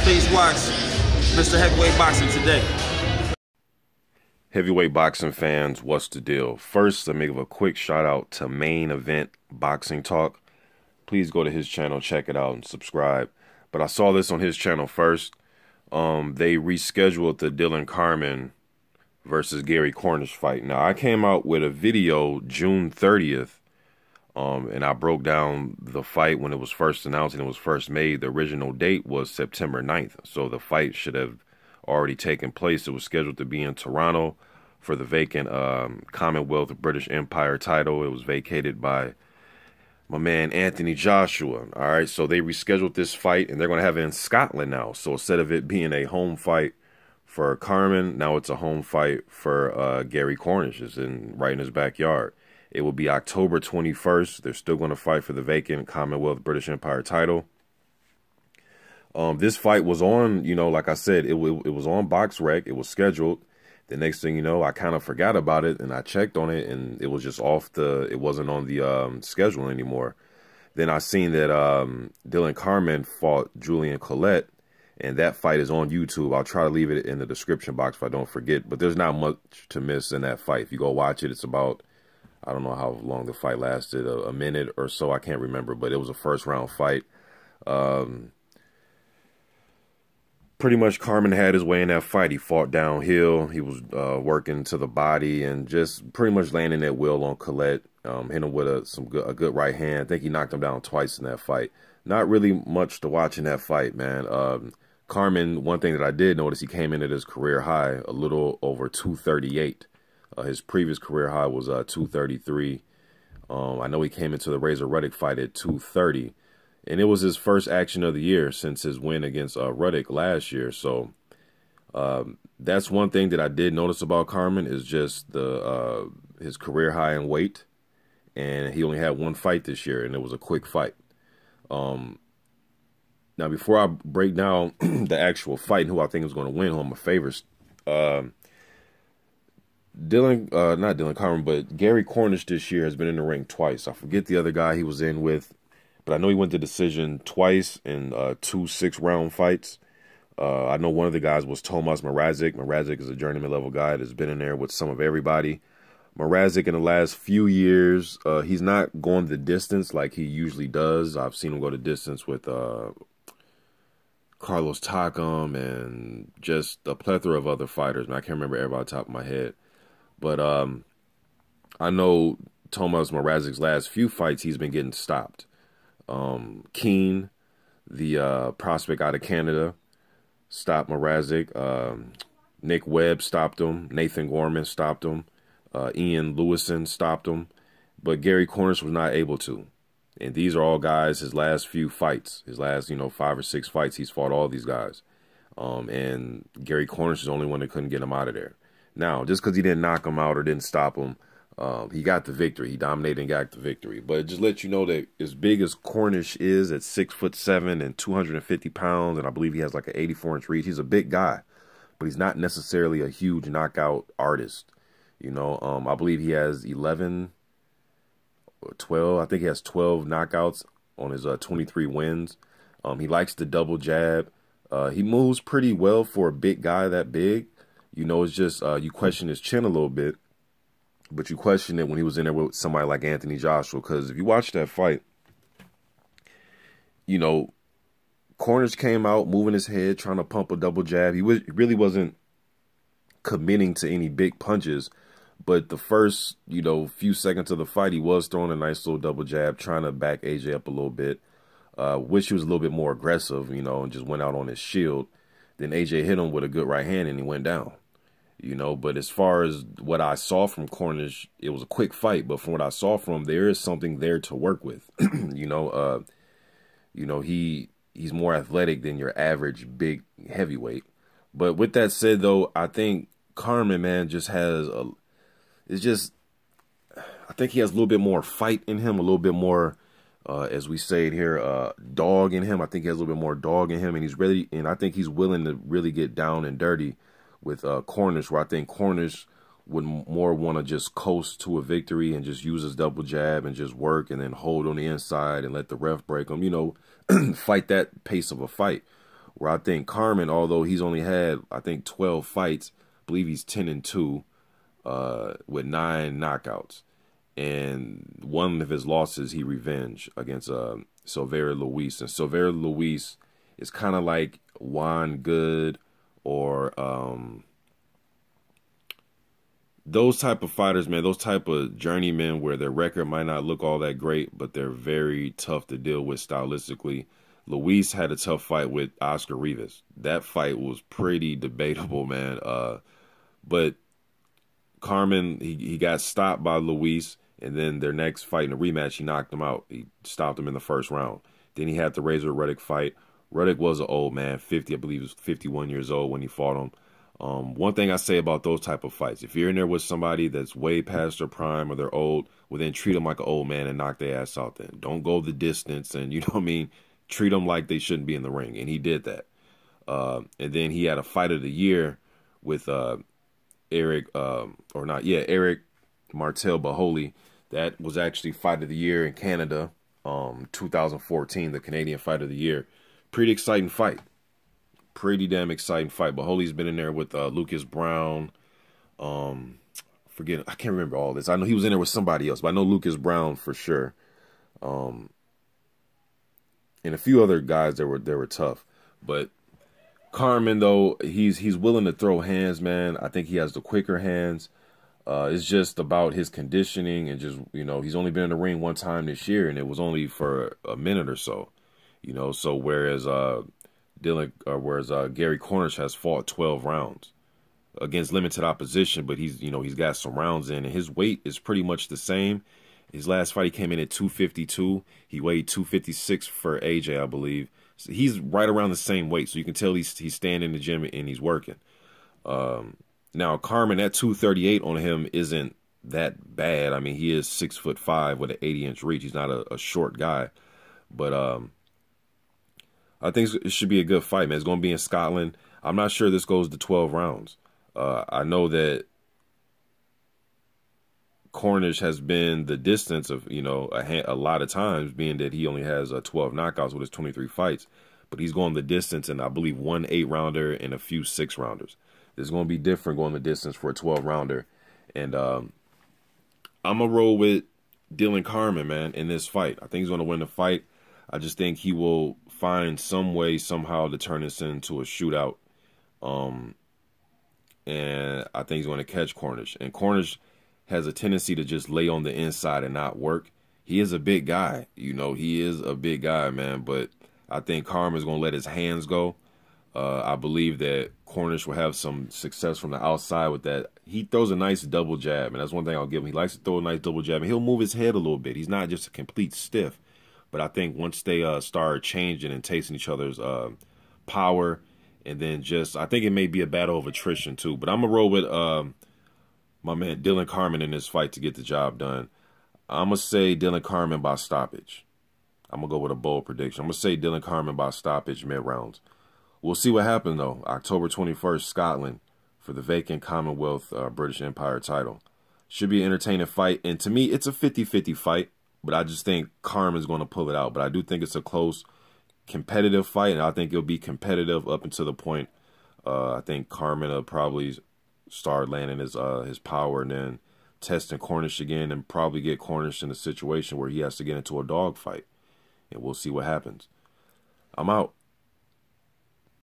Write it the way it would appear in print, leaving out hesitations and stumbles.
Please watch Mr. Heavyweight Boxing today. Heavyweight boxing fans, what's the deal? First, let me give a quick shout out to Main Event Boxing Talk. Please go to his channel, check it out, and subscribe. But I saw this on his channel first. They rescheduled the Dillon Carman versus Gary Cornish fight. Now, I came out with a video June 30th, and I broke down the fight when it was first announced and it was first made. The original date was September 9th, so the fight should have already taken place. It was scheduled to be in Toronto for the vacant Commonwealth British Empire title. It was vacated by my man Anthony Joshua. All right, so they rescheduled this fight, and they're going to have it in Scotland now. So instead of it being a home fight for Carman, now it's a home fight for Gary Cornish. It's right in his backyard. It will be October 21st. They're still going to fight for the vacant Commonwealth British Empire title. This fight was on, like I said, it was on BoxRec. It was scheduled. The next thing you know, I kind of forgot about it, and I checked on it, and it was just it wasn't on the schedule anymore. Then I seen that Dillon Carman fought Julian Colette, and that fight is on YouTube. I'll try to leave it in the description box if I don't forget, but there's not much to miss in that fight. If you go watch it, it's about, I don't know how long the fight lasted, a minute or so, I can't remember, but it was a first round fight. Pretty much Carman had his way in that fight. He fought downhill. He was working to the body and just pretty much landing at will on Colette. Hit him with a good right hand. I think he knocked him down twice in that fight. Not really much to watch in that fight, man. Carman, one thing that I did notice, he came in at his career high a little over 238. His previous career high was 233. I know he came into the Razor Ruddock fight at 230. And it was his first action of the year since his win against Ruddock last year. So that's one thing that I did notice about Carman is just his career high in weight. And he only had one fight this year, and it was a quick fight. Now, before I break down the actual fight and who I think is going to win, who I'm a favorite, not Dillon Carman, but Gary Cornish this year has been in the ring twice. I forget the other guy he was in with, but I know he went to decision twice in 2 6-round fights. I know one of the guys was Tomas Mrazek. Mrazek is a journeyman level guy that's been in there with some of everybody. Mrazek in the last few years, he's not going the distance like he usually does. I've seen him go the distance with Carlos Takam and just a plethora of other fighters. And I can't remember everybody off the top of my head. But I know Tomas Mrazek's last few fights, he's been getting stopped. Keane, the prospect out of Canada, stopped Mrazek. Nick Webb stopped him. Nathan Gorman stopped him. Ian Lewison stopped him. But Gary Cornish was not able to. And these are all guys, his last few fights, his last, 5 or 6 fights, he's fought all these guys. And Gary Cornish is the only one that couldn't get him out of there. Now, just because he didn't knock him out or didn't stop him, he got the victory. He dominated and got the victory. But it just lets you know that as big as Cornish is at 6'7" and 250 pounds, and I believe he has like an 84-inch reach, he's a big guy. But he's not necessarily a huge knockout artist. I believe he has 11 or 12. I think he has 12 knockouts on his 23 wins. He likes the double jab. He moves pretty well for a big guy that big. It's just you question his chin a little bit. But you question it when he was in there with somebody like Anthony Joshua. Because if you watch that fight, Cornish came out moving his head, trying to pump a double jab. He really wasn't committing to any big punches. But the first, few seconds of the fight, he was throwing a nice little double jab, trying to back AJ up a little bit. Wish he was a little bit more aggressive, and just went out on his shield. Then AJ hit him with a good right hand, and he went down. But as far as what I saw from Cornish, it was a quick fight. But from what I saw from him, there is something there to work with. He's more athletic than your average big heavyweight. But with that said, though, I think Carman, man, just has I think he has a little bit more fight in him, a little bit more, as we say it here, dog in him. I think he has a little bit more dog in him, and he's ready, and I think he's willing to really get down and dirty with Cornish, where I think Cornish would more want to just coast to a victory and just use his double jab and just work and then hold on the inside and let the ref break him, fight that pace of a fight. Where I think Carman, although he's only had, I think, 12 fights, I believe he's 10-2 with 9 knockouts. And one of his losses he revenged against Silveira Luis. And Silveira Luis is kind of like Juan Good or those type of fighters, man, those type of journeymen where their record might not look all that great, but they're very tough to deal with stylistically. Luis had a tough fight with Oscar Rivas. That fight was pretty debatable, man. But Carman, he got stopped by Luis, and then their next fight in a rematch, he knocked him out. He stopped him in the first round. Then he had the Razor Ruddock fight. Ruddock was an old man, 50, I believe he was 51 years old when he fought him. One thing I say about those type of fights, if you're in there with somebody that's way past their prime or they're old, well, then treat them like an old man and knock their ass out then. Don't go the distance and, you know what I mean, treat them like they shouldn't be in the ring. And he did that. And then he had a fight of the year with Eric Martel Baholi. That was actually fight of the year in Canada, 2014, the Canadian fight of the year. Pretty exciting fight. Pretty damn exciting fight. Baholi's been in there with Lucas Brown. I can't remember all this. I know he was in there with somebody else, but I know Lucas Brown for sure. And a few other guys that were tough. But Carman, though, he's willing to throw hands, man. I think he has the quicker hands. It's just about his conditioning and just, you know, he's only been in the ring one time this year, and it was only for a minute or so. You know, so whereas Gary Cornish has fought 12 rounds against limited opposition, but he's got some rounds in, and his weight is pretty much the same. His last fight, he came in at 252. He weighed 256 for AJ, I believe. So he's right around the same weight, so you can tell he's staying in the gym and he's working. Now Carman, that 238 on him isn't that bad. I mean, he is 6'5" with an 80-inch reach. He's not a short guy, but I think it should be a good fight, man. It's going to be in Scotland. I'm not sure this goes to 12 rounds. I know that Cornish has been the distance of, you know, a lot of times, being that he only has 12 knockouts with his 23 fights. But he's going the distance in, I believe, one 8-rounder and a few 6-rounders. It's going to be different going the distance for a 12-rounder. And I'm going to roll with Dillon Carman, man, in this fight. I think he's going to win the fight. I just think he will find some way, somehow, to turn this into a shootout. And I think he's going to catch Cornish. And Cornish has a tendency to just lay on the inside and not work. He is a big guy. You know, he is a big guy, man. But I think Carman's going to let his hands go. I believe that Cornish will have some success from the outside with that. He throws a nice double jab, and that's one thing I'll give him. He likes to throw a nice double jab, and he'll move his head a little bit. He's not just a complete stiff. But I think once they start changing and tasting each other's power, and then I think it may be a battle of attrition too. But I'm going to roll with my man Dillon Carman in this fight to get the job done. I'm going to say Dillon Carman by stoppage. I'm going to go with a bold prediction. I'm going to say Dillon Carman by stoppage mid-rounds. We'll see what happens, though. October 21st, Scotland, for the vacant Commonwealth British Empire title. Should be an entertaining fight. And to me, it's a 50-50 fight. But I just think Carman's going to pull it out. But I do think it's a close, competitive fight. And I think it'll be competitive up until the point I think Carman will probably start landing his power and then testing Cornish again and probably get Cornish in a situation where he has to get into a dogfight. And we'll see what happens. I'm out.